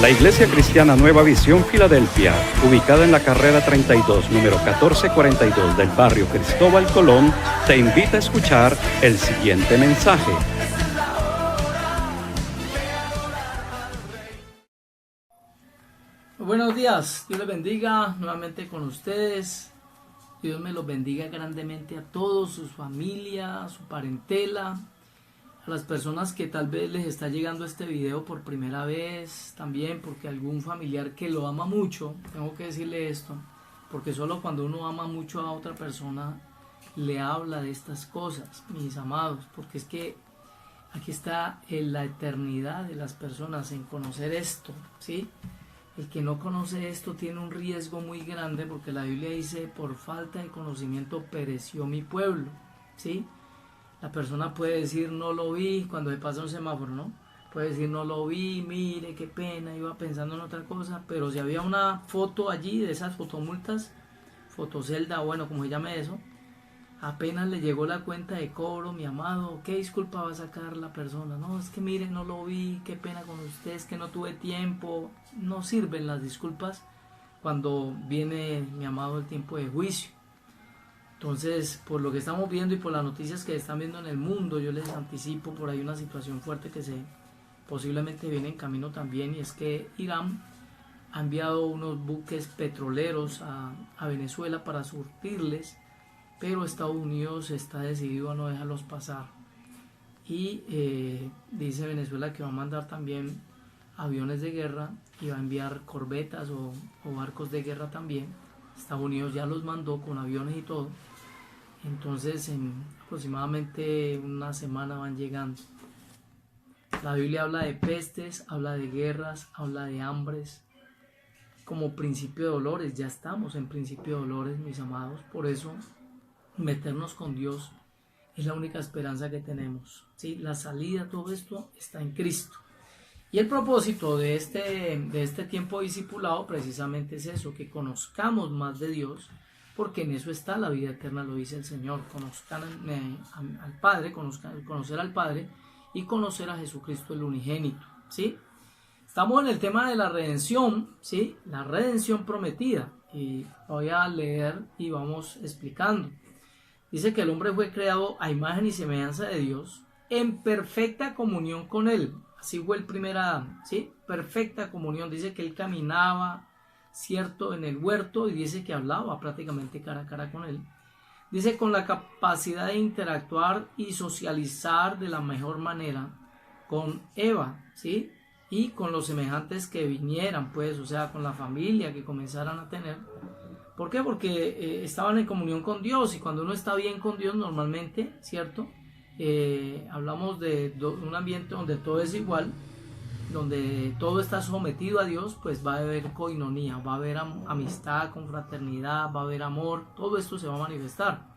La Iglesia Cristiana Nueva Visión Filadelfia, ubicada en la carrera 32, número 1442 del barrio Cristóbal Colón, te invita a escuchar el siguiente mensaje. Buenos días, Dios les bendiga nuevamente con ustedes. Dios me los bendiga grandemente a todos, su familia, su parentela, a las personas que tal vez les está llegando este video por primera vez, también porque algún familiar que lo ama mucho, tengo que decirle esto, porque solo cuando uno ama mucho a otra persona le habla de estas cosas, mis amados, porque es que aquí está en la eternidad de las personas en conocer esto, ¿sí? El que no conoce esto tiene un riesgo muy grande, porque la Biblia dice: por falta de conocimiento pereció mi pueblo, ¿sí? La persona puede decir no lo vi cuando se pasa un semáforo, ¿no? Puede decir no lo vi, mire qué pena, iba pensando en otra cosa, pero si había una foto allí de esas fotomultas, fotocelda, bueno, como se llame eso, apenas le llegó la cuenta de cobro, mi amado, ¿qué disculpa va a sacar la persona? No, es que mire, no lo vi, qué pena con usted, es que no tuve tiempo. No sirven las disculpas cuando viene, mi amado, el tiempo de juicio. Entonces, por lo que estamos viendo y por las noticias que están viendo en el mundo, yo les anticipo por ahí una situación fuerte que posiblemente viene en camino también, y es que Irán ha enviado unos buques petroleros a Venezuela para surtirles, pero Estados Unidos está decidido a no dejarlos pasar. Y dice Venezuela que va a mandar también aviones de guerra y va a enviar corbetas o barcos de guerra también. Estados Unidos ya los mandó con aviones y todo. Entonces en aproximadamente una semana van llegando. La Biblia habla de pestes, habla de guerras, habla de hambres como principio de dolores. Ya estamos en principio de dolores, mis amados. Por eso meternos con Dios es la única esperanza que tenemos, ¿sí? La salida a todo esto está en Cristo. Y el propósito de este tiempo discipulado precisamente es eso, que conozcamos más de Dios, porque en eso está la vida eterna, lo dice el Señor. Conozcan al Padre, conocer al Padre y conocer a Jesucristo el unigénito, ¿sí? Estamos en el tema de la redención, ¿sí? La redención prometida. Y voy a leer y vamos explicando. Dice que el hombre fue creado a imagen y semejanza de Dios, en perfecta comunión con Él. Así fue el primer Adán, ¿sí? Perfecta comunión. Dice que él caminaba, cierto, en el huerto, y dice que hablaba prácticamente cara a cara con Él. Dice con la capacidad de interactuar y socializar de la mejor manera con Eva, ¿sí? Y con los semejantes que vinieran, pues, o sea, con la familia que comenzaran a tener. ¿Por qué? Porque estaban en comunión con Dios, y cuando uno está bien con Dios normalmente, ¿cierto? Hablamos de un ambiente donde todo es igual, donde todo está sometido a Dios, pues va a haber coinonía, va a haber amistad, confraternidad, va a haber amor, todo esto se va a manifestar.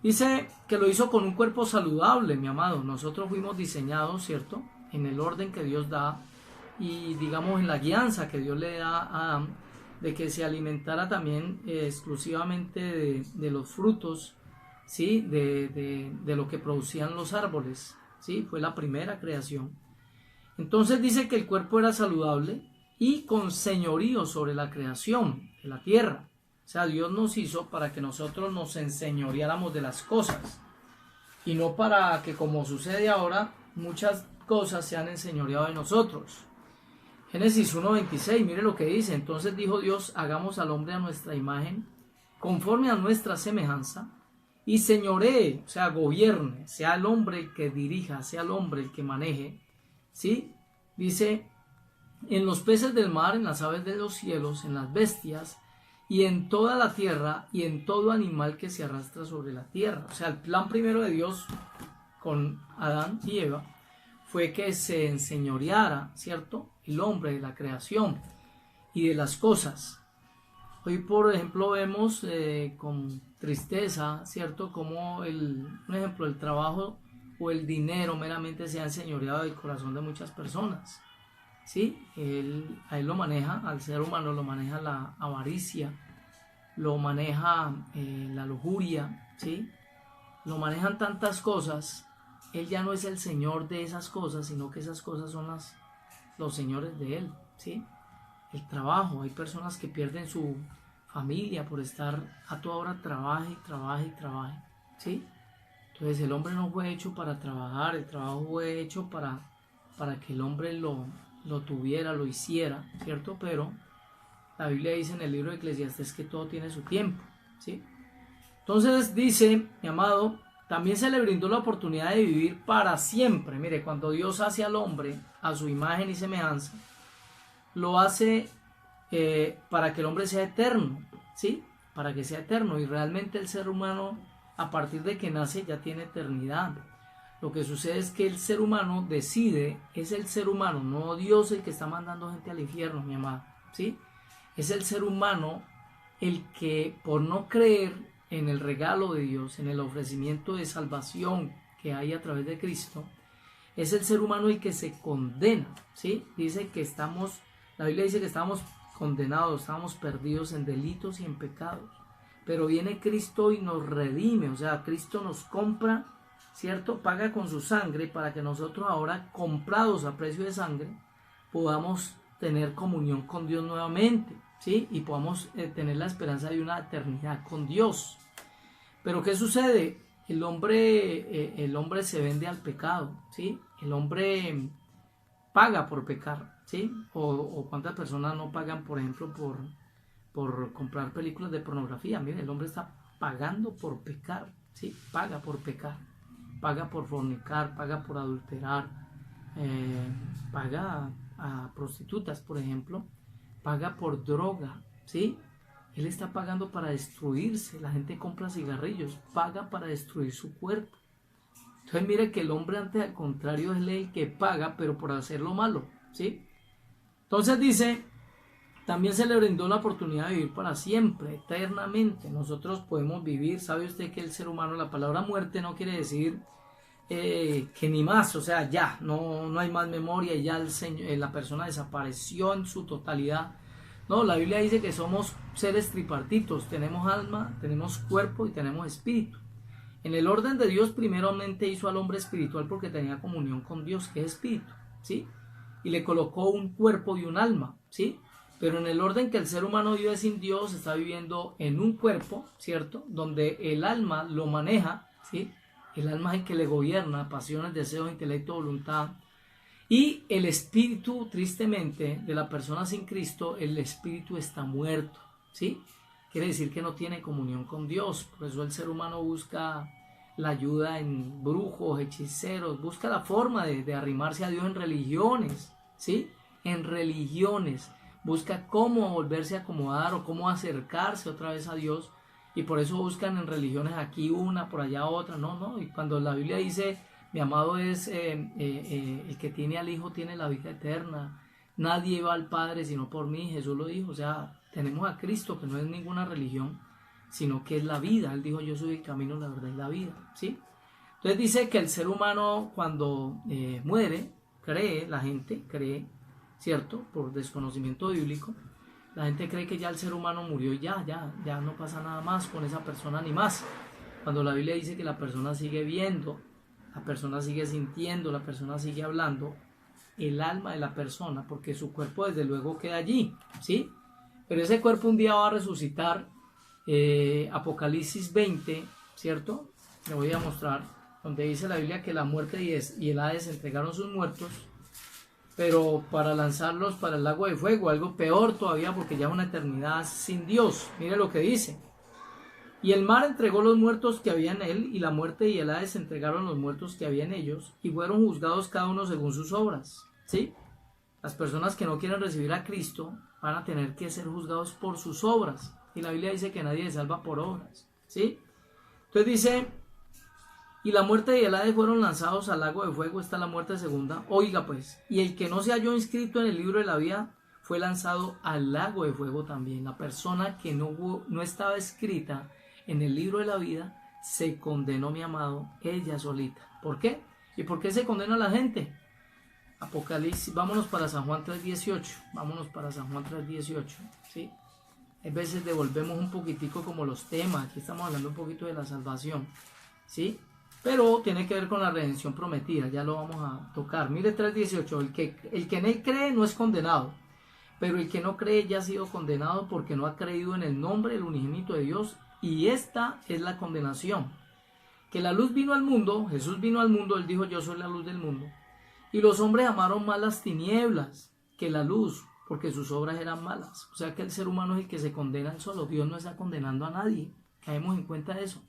Dice que lo hizo con un cuerpo saludable, mi amado. Nosotros fuimos diseñados, ¿cierto? En el orden que Dios da, y digamos en la guianza que Dios le da a Adán, de que se alimentara también exclusivamente de los frutos, ¿sí? De lo que producían los árboles, ¿sí? Fue la primera creación. Entonces dice que el cuerpo era saludable y con señorío sobre la creación de la tierra. O sea, Dios nos hizo para que nosotros nos enseñoreáramos de las cosas, y no para que, como sucede ahora, muchas cosas se han enseñoreado de nosotros. Génesis 1:26, mire lo que dice: entonces dijo Dios, hagamos al hombre a nuestra imagen, conforme a nuestra semejanza, y señoree, o sea, gobierne, sea el hombre el que dirija, sea el hombre el que maneje, ¿sí? Dice, en los peces del mar, en las aves de los cielos, en las bestias, y en toda la tierra, y en todo animal que se arrastra sobre la tierra. O sea, el plan primero de Dios con Adán y Eva fue que se enseñoreara, ¿cierto?, el hombre de la creación y de las cosas. Hoy, por ejemplo, vemos con tristeza, ¿cierto?, como un ejemplo, el trabajo o el dinero meramente se ha enseñoreado del corazón de muchas personas, ¿sí? A él lo maneja, al ser humano lo maneja la avaricia, lo maneja la lujuria, ¿sí? Lo manejan tantas cosas. Él ya no es el señor de esas cosas, sino que esas cosas son los señores de él, ¿sí? El trabajo, hay personas que pierden su familia por estar a toda hora trabaje, ¿sí? Entonces el hombre no fue hecho para trabajar, el trabajo fue hecho para que el hombre lo tuviera, lo hiciera, ¿cierto? Pero la Biblia dice en el libro de Eclesiastés que todo tiene su tiempo, ¿sí? Entonces dice, mi amado, también se le brindó la oportunidad de vivir para siempre. Mire, cuando Dios hace al hombre a su imagen y semejanza, lo hace para que el hombre sea eterno, ¿sí? Para que sea eterno. Y realmente el ser humano, a partir de que nace, ya tiene eternidad. Lo que sucede es que el ser humano decide, es el ser humano, no Dios el que está mandando gente al infierno, mi amado, ¿sí? Es el ser humano el que, por no creer en el regalo de Dios, en el ofrecimiento de salvación que hay a través de Cristo, es el ser humano el que se condena, ¿sí? Dice que la Biblia dice que estamos condenados, estamos perdidos en delitos y en pecados, pero viene Cristo y nos redime, o sea, Cristo nos compra, ¿cierto? Paga con su sangre para que nosotros ahora, comprados a precio de sangre, podamos tener comunión con Dios nuevamente, ¿sí? Y podamos tener la esperanza de una eternidad con Dios. Pero ¿qué sucede? El hombre se vende al pecado, ¿sí? El hombre paga por pecar, ¿sí? O cuántas personas no pagan, por ejemplo, por comprar películas de pornografía. Mire, el hombre está pagando por pecar, ¿sí? Paga por pecar, paga por fornicar, paga por adulterar, paga a prostitutas, por ejemplo, paga por droga, ¿sí? Él está pagando para destruirse. La gente compra cigarrillos, paga para destruir su cuerpo. Entonces mire que el hombre, antes, al contrario, es el que paga, pero por hacer lo malo, ¿sí? Entonces dice, también se le brindó la oportunidad de vivir para siempre, eternamente. Nosotros podemos vivir. ¿Sabe usted que el ser humano, la palabra muerte no quiere decir que ni más, o sea, ya, no hay más memoria, ya la persona desapareció en su totalidad? No, la Biblia dice que somos seres tripartitos, tenemos alma, tenemos cuerpo y tenemos espíritu. En el orden de Dios, primeramente hizo al hombre espiritual porque tenía comunión con Dios, que es espíritu, ¿sí? Y le colocó un cuerpo y un alma, ¿sí? Pero en el orden que el ser humano vive sin Dios, está viviendo en un cuerpo, ¿cierto? Donde el alma lo maneja, ¿sí? El alma es el que le gobierna, pasiones, deseos, intelecto, voluntad. Y el espíritu, tristemente, de la persona sin Cristo, el espíritu está muerto, ¿sí? Quiere decir que no tiene comunión con Dios. Por eso el ser humano busca la ayuda en brujos, hechiceros, busca la forma de arrimarse a Dios en religiones, ¿sí? En religiones. Busca cómo volverse a acomodar o cómo acercarse otra vez a Dios. Y por eso buscan en religiones aquí una, por allá otra. No. Y cuando la Biblia dice, mi amado es el que tiene al Hijo tiene la vida eterna. Nadie va al Padre sino por mí. Jesús lo dijo. O sea, tenemos a Cristo, que no es ninguna religión, sino que es la vida. Él dijo, yo soy el camino, la verdad y la vida, ¿sí? Entonces dice que el ser humano, cuando muere, la gente cree, ¿cierto? Por desconocimiento bíblico, la gente cree que ya el ser humano murió y ya no pasa nada más con esa persona ni más. Cuando la Biblia dice que la persona sigue viendo, la persona sigue sintiendo, la persona sigue hablando, el alma de la persona, porque su cuerpo desde luego queda allí, ¿sí? Pero ese cuerpo un día va a resucitar. Apocalipsis 20, ¿cierto? Le voy a mostrar, donde dice la Biblia que la muerte y el Hades entregaron sus muertos, pero para lanzarlos para el lago de fuego, algo peor todavía, porque ya es una eternidad sin Dios. Mire lo que dice. Y el mar entregó los muertos que había en él, y la muerte y el Hades entregaron los muertos que había en ellos, y fueron juzgados cada uno según sus obras, ¿sí? Las personas que no quieren recibir a Cristo van a tener que ser juzgados por sus obras. Y la Biblia dice que nadie se salva por obras, ¿sí? Entonces dice, y la muerte y el Hades fueron lanzados al lago de fuego. Esta es la muerte segunda. Oiga pues, y el que no se halló inscrito en el libro de la vida fue lanzado al lago de fuego también. La persona que no estaba escrita en el libro de la vida se condenó, mi amado, ella solita. ¿Por qué? ¿Y por qué se condena a la gente? Apocalipsis, vámonos para San Juan 3.18. Vámonos para San Juan 3.18, ¿sí? A veces devolvemos un poquitico como los temas. Aquí estamos hablando un poquito de la salvación, ¿sí? pero tiene que ver con la redención prometida, ya lo vamos a tocar. Mire 3:18, el que en él cree no es condenado, pero el que no cree ya ha sido condenado porque no ha creído en el nombre del unigénito de Dios, y esta es la condenación, que la luz vino al mundo, Jesús vino al mundo, él dijo yo soy la luz del mundo, y los hombres amaron más las tinieblas que la luz, porque sus obras eran malas. O sea que el ser humano es el que se condena él solo. Dios no está condenando a nadie, caemos en cuenta de eso.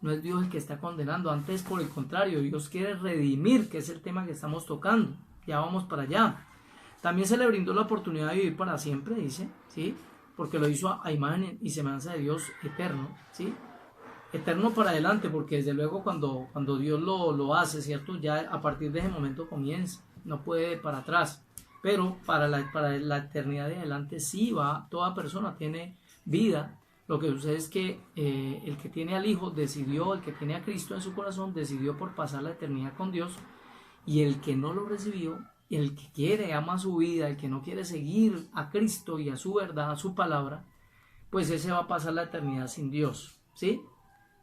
No es Dios el que está condenando, antes por el contrario, Dios quiere redimir, que es el tema que estamos tocando. Ya vamos para allá. También se le brindó la oportunidad de vivir para siempre, dice, ¿sí? Porque lo hizo a imagen y semejanza de Dios eterno, ¿sí? Eterno para adelante, porque desde luego cuando Dios lo hace, ¿cierto? Ya a partir de ese momento comienza, no puede para atrás. Pero para la eternidad de adelante sí va, toda persona tiene vida. Lo que sucede es que el que tiene al Hijo decidió, el que tiene a Cristo en su corazón, decidió por pasar la eternidad con Dios, y el que no lo recibió, el que quiere, ama su vida, el que no quiere seguir a Cristo y a su verdad, a su palabra, pues ese va a pasar la eternidad sin Dios, ¿sí?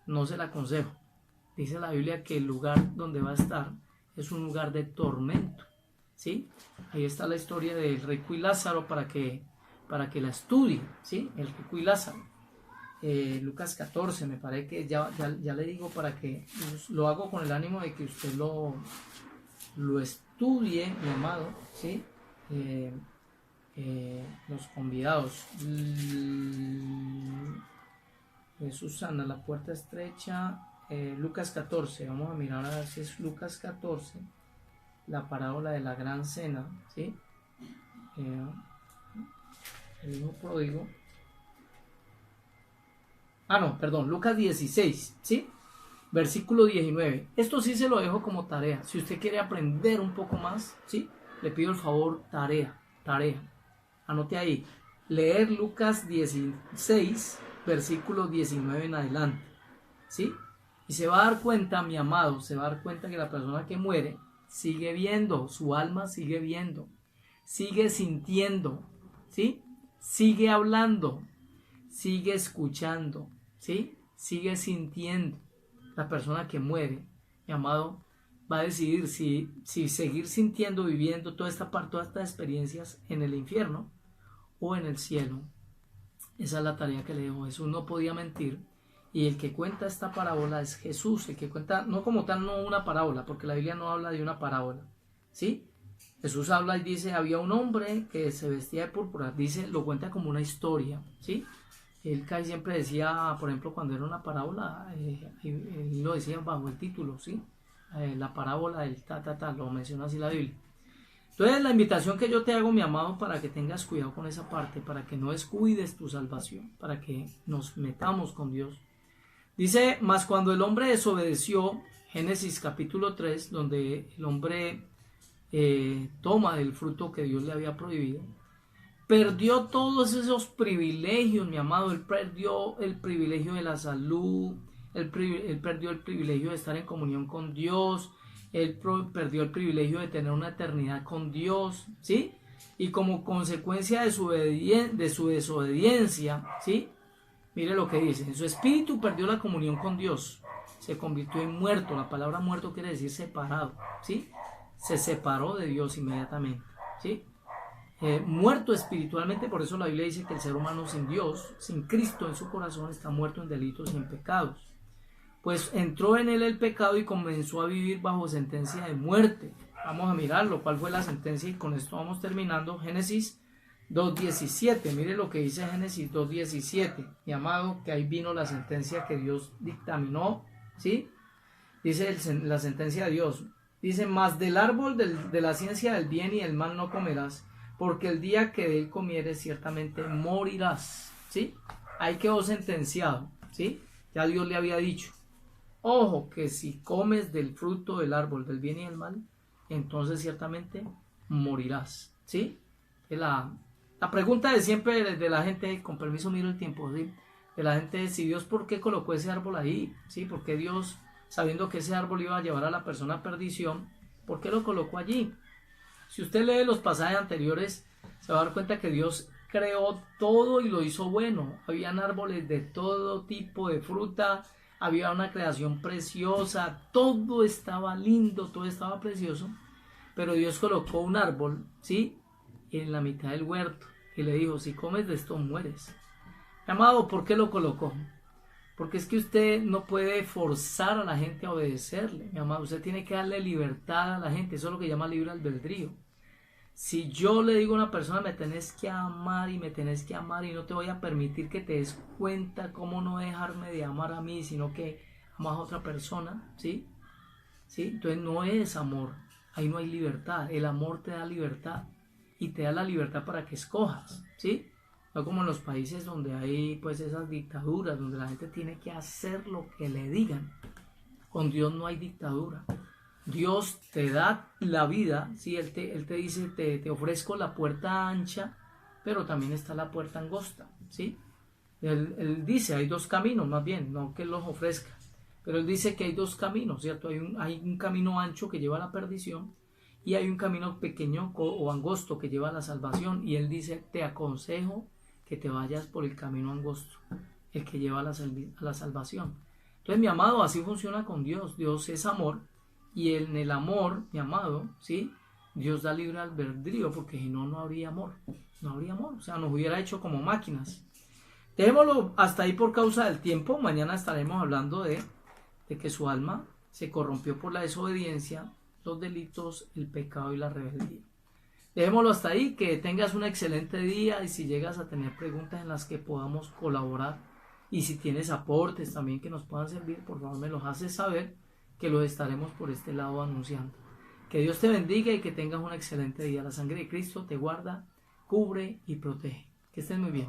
No se la aconsejo. Dice la Biblia que el lugar donde va a estar es un lugar de tormento, ¿sí? Ahí está la historia del rico y Lázaro para que la estudie, ¿sí? El rico y Lázaro. Lucas 14, me parece que ya le digo para que lo hago con el ánimo de que usted lo estudie, mi amado, ¿sí? Los convidados. Susana, la puerta estrecha. Lucas 14, vamos a mirar a ver si es Lucas 14, la parábola de la gran cena, ¿sí? El hijo pródigo. No, perdón, Lucas 16, ¿sí? Versículo 19. Esto sí se lo dejo como tarea. Si usted quiere aprender un poco más, ¿sí? Le pido el favor, tarea. Anote ahí. Leer Lucas 16, versículo 19 en adelante, ¿sí? Y se va a dar cuenta, mi amado, se va a dar cuenta que la persona que muere sigue viendo, su alma sigue viendo, sigue sintiendo, ¿sí? Sigue hablando, sigue escuchando, ¿sí? Sigue sintiendo. La persona que muere, mi amado, va a decidir si seguir sintiendo, viviendo todas estas experiencias en el infierno o en el cielo. Esa es la tarea que le dejo. Jesús no podía mentir, y el que cuenta esta parábola es Jesús, el que cuenta, no como tal, no una parábola, porque la Biblia no habla de una parábola, ¿sí? Jesús habla y dice, había un hombre que se vestía de púrpura, dice, lo cuenta como una historia, ¿sí? Él casi siempre decía, por ejemplo, cuando era una parábola, él lo decía bajo el título, ¿sí? La parábola del lo menciona así la Biblia. Entonces, la invitación que yo te hago, mi amado, para que tengas cuidado con esa parte, para que no descuides tu salvación, para que nos metamos con Dios. Dice, mas cuando el hombre desobedeció, Génesis capítulo 3, donde el hombre toma del fruto que Dios le había prohibido, perdió todos esos privilegios, mi amado. Él perdió el privilegio de la salud, él perdió el privilegio de estar en comunión con Dios, él perdió el privilegio de tener una eternidad con Dios, ¿sí? Y como consecuencia de su desobediencia, ¿sí? Mire lo que dice, en su espíritu perdió la comunión con Dios, se convirtió en muerto. La palabra muerto quiere decir separado, ¿sí? Se separó de Dios inmediatamente, ¿sí? Muerto espiritualmente. Por eso la Biblia dice que el ser humano sin Dios, sin Cristo en su corazón, está muerto en delitos y en pecados. Pues entró en él el pecado y comenzó a vivir bajo sentencia de muerte. Vamos a mirarlo, cuál fue la sentencia, y con esto vamos terminando. Génesis 2.17, mire lo que dice Génesis 2.17, mi amado, que ahí vino la sentencia que Dios dictaminó, ¿sí? Dice la sentencia de Dios, dice, mas del árbol de la ciencia del bien y del mal no comerás, porque el día que de él comieres ciertamente morirás, ¿sí? Ahí quedó sentenciado, ¿sí? Ya Dios le había dicho, ojo, que si comes del fruto del árbol del bien y del mal, entonces ciertamente morirás, ¿sí? La pregunta de siempre de la gente, con permiso miro el tiempo, ¿sí? De la gente es, si Dios, ¿por qué colocó ese árbol ahí? ¿Sí? ¿Por qué Dios, sabiendo que ese árbol iba a llevar a la persona a perdición, por qué lo colocó allí? Si usted lee los pasajes anteriores, se va a dar cuenta que Dios creó todo y lo hizo bueno. Habían árboles de todo tipo de fruta, había una creación preciosa, todo estaba lindo, todo estaba precioso, pero Dios colocó un árbol, ¿sí?, en la mitad del huerto y le dijo, si comes de esto mueres. Amado, ¿por qué lo colocó? Porque es que usted no puede forzar a la gente a obedecerle, mi amado. Usted tiene que darle libertad a la gente. Eso es lo que llama libre albedrío. Si yo le digo a una persona, me tenés que amar y me tenés que amar y no te voy a permitir que te des cuenta cómo no dejarme de amar a mí, sino que amas a otra persona, ¿sí? ¿Sí? Entonces no es amor. Ahí no hay libertad. El amor te da libertad y te da la libertad para que escojas, ¿sí? No como en los países donde hay pues esas dictaduras, donde la gente tiene que hacer lo que le digan. Con Dios no hay dictadura. Dios te da la vida, ¿sí? Él te dice, te ofrezco la puerta ancha, pero también está la puerta angosta, ¿sí? Él dice, hay dos caminos, más bien, no que Él los ofrezca, pero Él dice que hay dos caminos, ¿cierto? Hay un camino ancho que lleva a la perdición y hay un camino pequeño o angosto que lleva a la salvación, y Él dice, te aconsejo que te vayas por el camino angosto, el que lleva a la salvación. Entonces, mi amado, así funciona con Dios. Dios es amor, y en el amor, mi amado, ¿sí?, Dios da libre albedrío, porque si no, no habría amor. No habría amor, o sea, nos hubiera hecho como máquinas. Dejémoslo hasta ahí por causa del tiempo. Mañana estaremos hablando de que su alma se corrompió por la desobediencia, los delitos, el pecado y la rebeldía. Dejémoslo hasta ahí, que tengas un excelente día, y si llegas a tener preguntas en las que podamos colaborar y si tienes aportes también que nos puedan servir, por favor me los haces saber, que los estaremos por este lado anunciando. Que Dios te bendiga y que tengas un excelente día. La sangre de Cristo te guarda, cubre y protege. Que estés muy bien.